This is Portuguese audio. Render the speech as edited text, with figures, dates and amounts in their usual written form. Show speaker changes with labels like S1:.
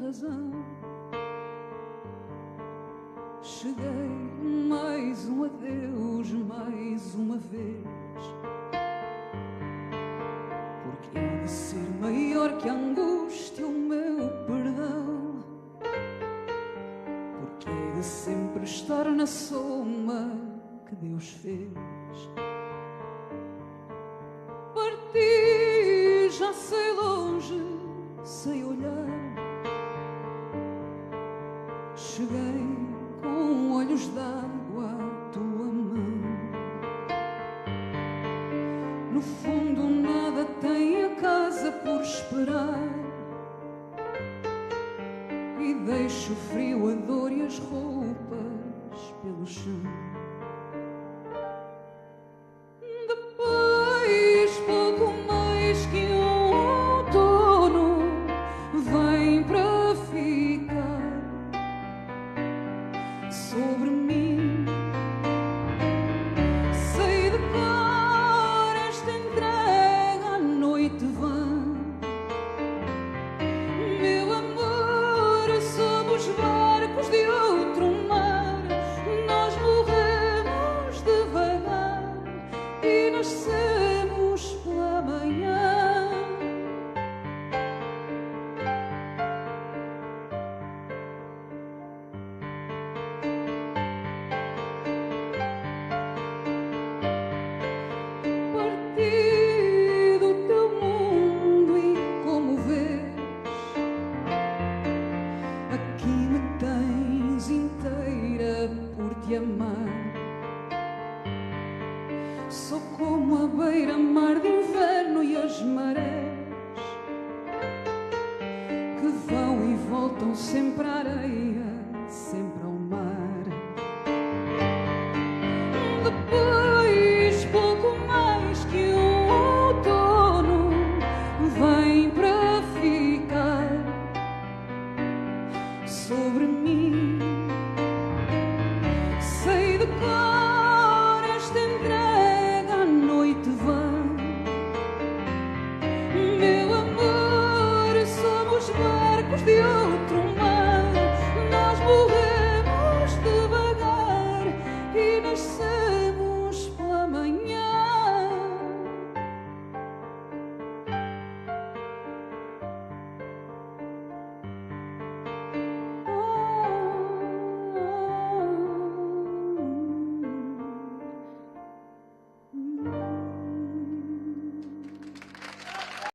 S1: razão. Cheguei, mais um adeus, mais uma vez. Porque há de ser maior que a angústia o meu perdão. Porque hei de sempre estar na soma que Deus fez. Parti, já sei longe, sei olhar. Cheguei com olhos d'água à tua mão. No fundo nada tem a casa por esperar. E deixo frio a dor e as roupas pelo chão. Depois, pouco mais que um outono vem para ficar sobre mim. Sei de cor esta entrega à noite vã. Meu amor, sob os barcos de outro mar, nós morremos devagar e nascemos pela manhã. Parti do teu mundo e, como vês, aqui me tens inteira por te amar. Sou como a beira-mar de inverno e as marés que vão e voltam sempre à areia